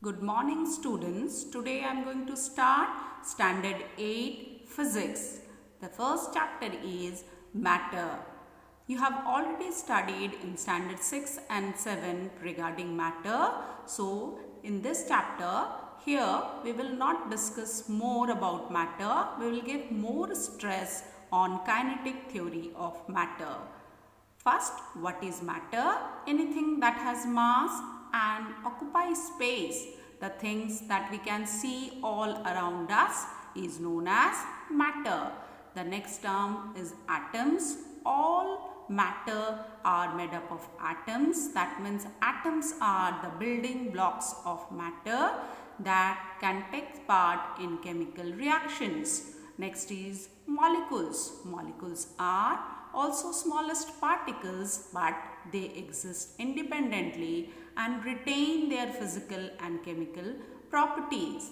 Good morning students. Today I am going to start Standard 8 Physics. The first chapter is Matter. You have already studied in Standard 6 and 7 regarding matter. So in this chapter, here we will not discuss more about matter. We will give more stress on kinetic theory of matter. First, what is matter? Anything that has mass and occupies space. The things that we can see all around us is known as matter. The next term is atoms. All matter are made up of atoms. That means atoms are the building blocks of matter that can take part in chemical reactions. Next is molecules. Molecules are also smallest particles, but they exist independently and retain their physical and chemical properties.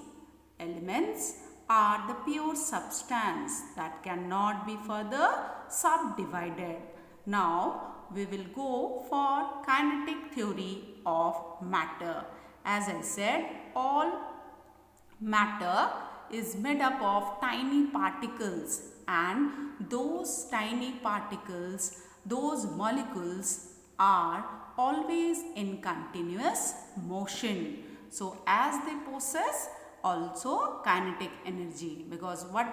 Elements are the pure substance that cannot be further subdivided. Now we will go for kinetic theory of matter. As I said, all matter is made up of tiny particles, and those tiny particles, those molecules are always in continuous motion. So as they possess also kinetic energy, because what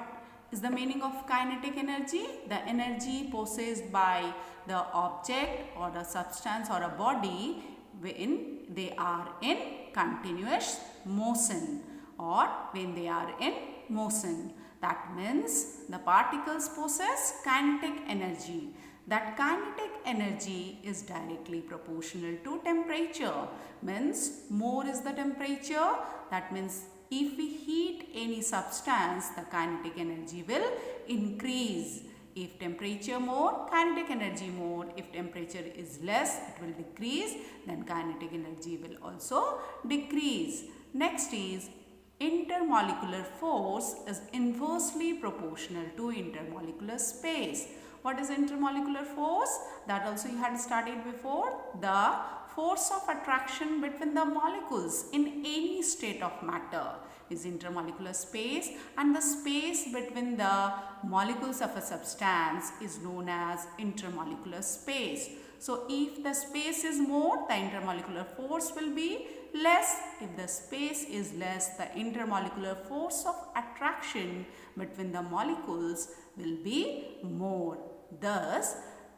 is the meaning of kinetic energy? The energy possessed by the object or a substance or a body when they are in continuous motion or when they are in motion. That means the particles possess kinetic energy. That kinetic energy is directly proportional to temperature. Means more is the temperature. That means if we heat any substance, the kinetic energy will increase. If temperature more, kinetic energy more. If temperature is less, it will decrease. Then kinetic energy will also decrease. Next is intermolecular force is inversely proportional to intermolecular space. What is intermolecular force? That also you had studied before. The force of attraction between the molecules in any state of matter is intermolecular space, and the space between the molecules of a substance is known as intermolecular space. So if the space is more, the intermolecular force will be less. If the space is less, the intermolecular force of attraction between the molecules will be more. Thus,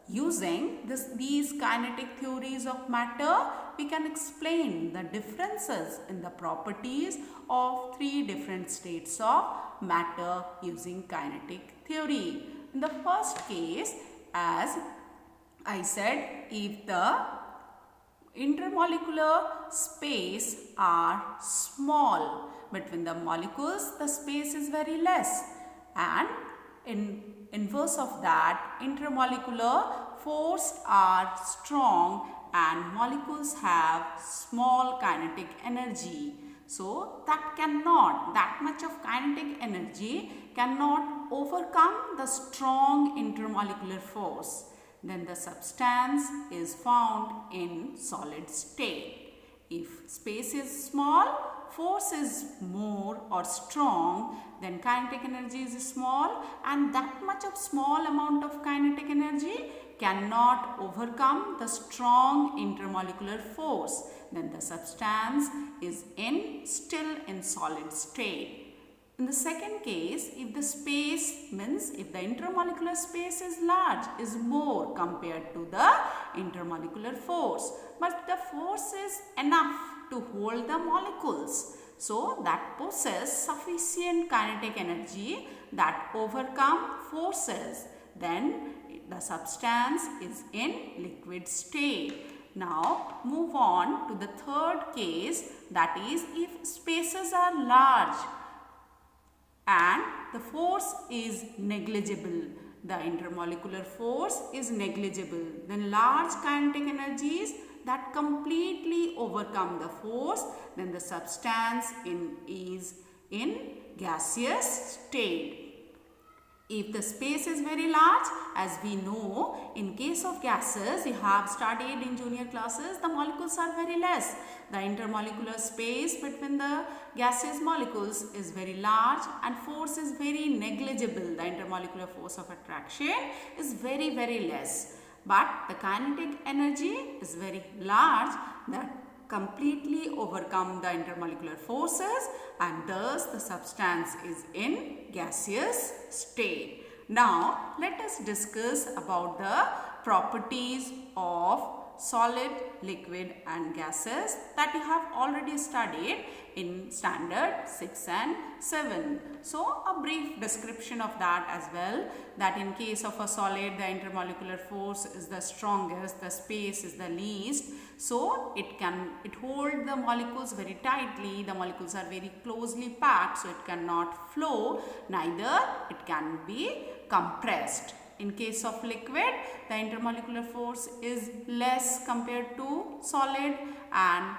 using these kinetic theories of matter, we can explain the differences in the properties of three different states of matter using kinetic theory. In the first case, as I said, if the intermolecular space are small between the molecules, the space is very less, and in inverse of that, intermolecular force are strong and molecules have small kinetic energy. So that much of kinetic energy cannot overcome the strong intermolecular force. Then the substance is found in solid state. If space is small, force is more or strong, then kinetic energy is small, and that much of small amount of kinetic energy cannot overcome the strong intermolecular force. Then the substance is still in solid state. In the second case, if the space means if the intermolecular space is large, is more compared to the intermolecular force, but the force is enough to hold the molecules, so that possess sufficient kinetic energy that overcome forces, then the substance is in liquid state. Now move on to the third case, that is if spaces are large and the force is negligible. The intermolecular force is negligible. Then large kinetic energies that completely overcome the force, then the substance is in gaseous state. If the space is very large, as we know, in case of gases, you have studied in junior classes, the molecules are very less. The intermolecular space between the gaseous molecules is very large and force is very negligible. The intermolecular force of attraction is very, very less. But the kinetic energy is very large that completely overcome the intermolecular forces, and thus the substance is in gaseous state. Now let us discuss about the properties of solid, liquid and gases that you have already studied in standard 6 and 7. So a brief description of that as well, that in case of a solid, the intermolecular force is the strongest, the space is the least, so it hold the molecules very tightly. The molecules are very closely packed, so it cannot flow, neither it can be compressed. In case of liquid, the intermolecular force is less compared to solid and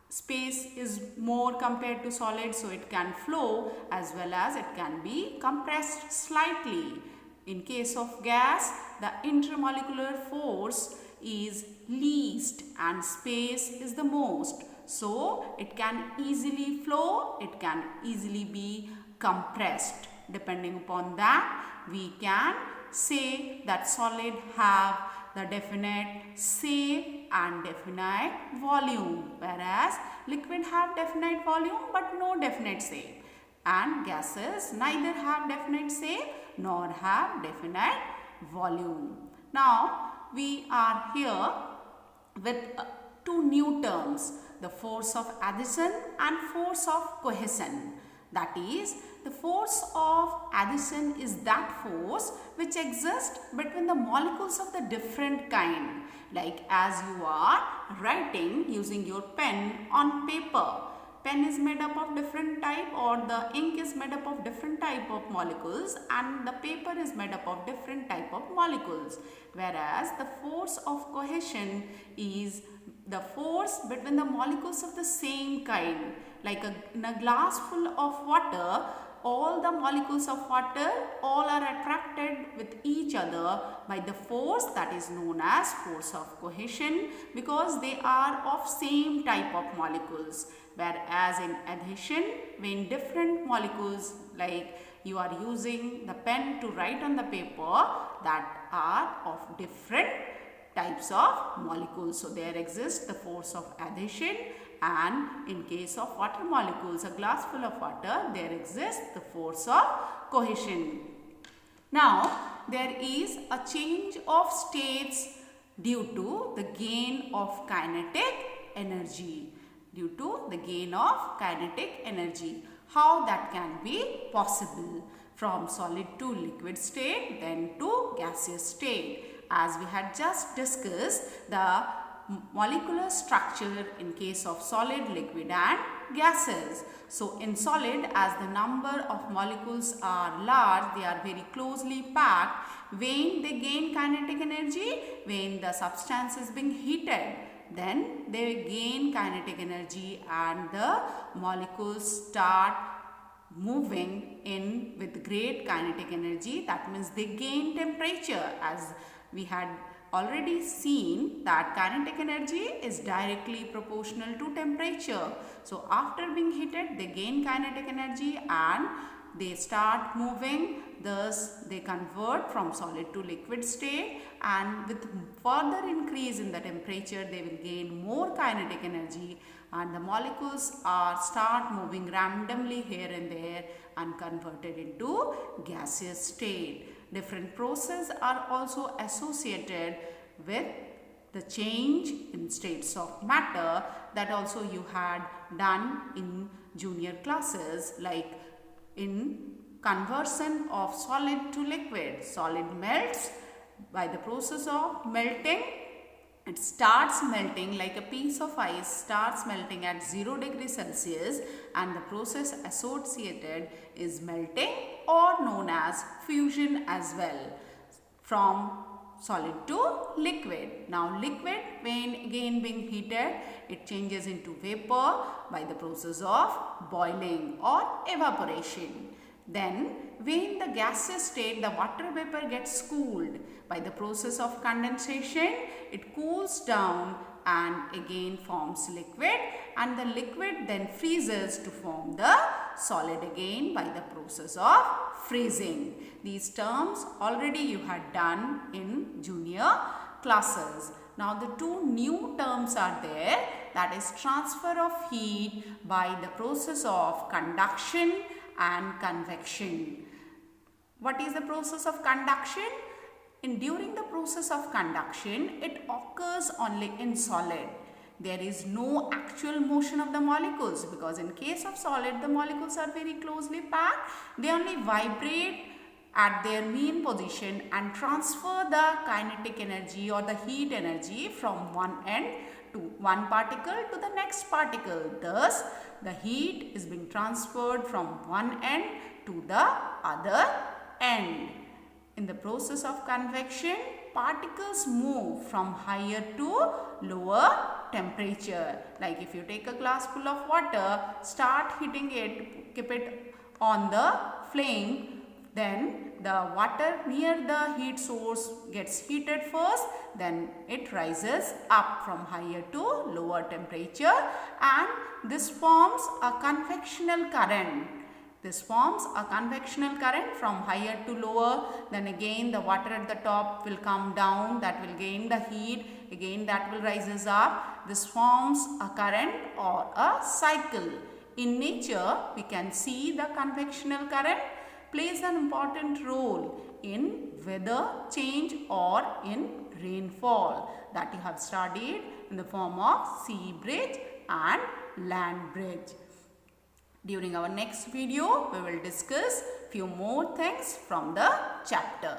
space is more compared to solid, so it can flow as well as it can be compressed slightly. In case of gas, the intermolecular force is least and space is the most. So it can easily flow, it can easily be compressed. Depending upon that, we can say that solid have the definite shape and definite volume, whereas liquid have definite volume but no definite shape, and gases neither have definite shape nor have definite volume. Now we are here with two new terms, the force of Addison and force of Cohesin. That is, the force of addition is that force which exists between the molecules of the different kind. Like as you are writing using your pen on paper. Pen is made up of different type, or the ink is made up of different type of molecules, and the paper is made up of different type of molecules. Whereas the force of cohesion is the force between the molecules of the same kind. Like in a glass full of water, all the molecules of water all are attracted with each other by the force that is known as force of cohesion, because they are of same type of molecules. Whereas in adhesion, when different molecules, like you are using the pen to write on the paper, that are of different types of molecules. So there exists the force of adhesion, and in case of water molecules, a glass full of water, there exists the force of cohesion. Now there is a change of states due to the gain of kinetic energy. Due to the gain of kinetic energy. How that can be possible? From solid to liquid state, then to gaseous state. As we had just discussed, the molecular structure in case of solid, liquid and gases. So in solid, as the number of molecules are large, they are very closely packed. When they gain kinetic energy, when the substance is being heated, then they gain kinetic energy and the molecules start moving in with great kinetic energy. That means they gain temperature. As we had already seen that kinetic energy is directly proportional to temperature. So after being heated, they gain kinetic energy and they start moving. Thus they convert from solid to liquid state, and with further increase in the temperature, they will gain more kinetic energy and the molecules start moving randomly here and there and converted into gaseous state. Different processes are also associated with the change in states of matter, that also you had done in junior classes, like in conversion of solid to liquid. Solid melts by the process of melting. It starts melting like a piece of ice starts melting at 0 degrees Celsius, and the process associated is melting, or known as fusion as well, from solid to liquid. Now liquid, when again being heated, it changes into vapor by the process of boiling or evaporation. Then when the gaseous state, the water vapor gets cooled. By the process of condensation, it cools down and again forms liquid, and the liquid then freezes to form the solid again by the process of freezing. These terms already you had done in junior classes. Now the two new terms are there, that is transfer of heat by the process of conduction and convection. What is the process of conduction? During the process of conduction, it occurs only in solid. There is no actual motion of the molecules, because in case of solid, the molecules are very closely packed. They only vibrate at their mean position and transfer the kinetic energy or the heat energy from one end to one particle to the next particle. Thus, the heat is being transferred from one end to the other end. In the process of convection, particles move from higher to lower temperature. Like if you take a glass full of water, start heating it, keep it on the flame, then the water near the heat source gets heated first, then it rises up from higher to lower temperature, and this forms a convectional current. This forms a convectional current from higher to lower. Then again the water at the top will come down, that will gain the heat, again that will rises up. This forms a current or a cycle. In nature, we can see the convectional current plays an important role in weather change or in rainfall, that you have studied in the form of sea bridge and land bridge. During our next video, we will discuss few more things from the chapter.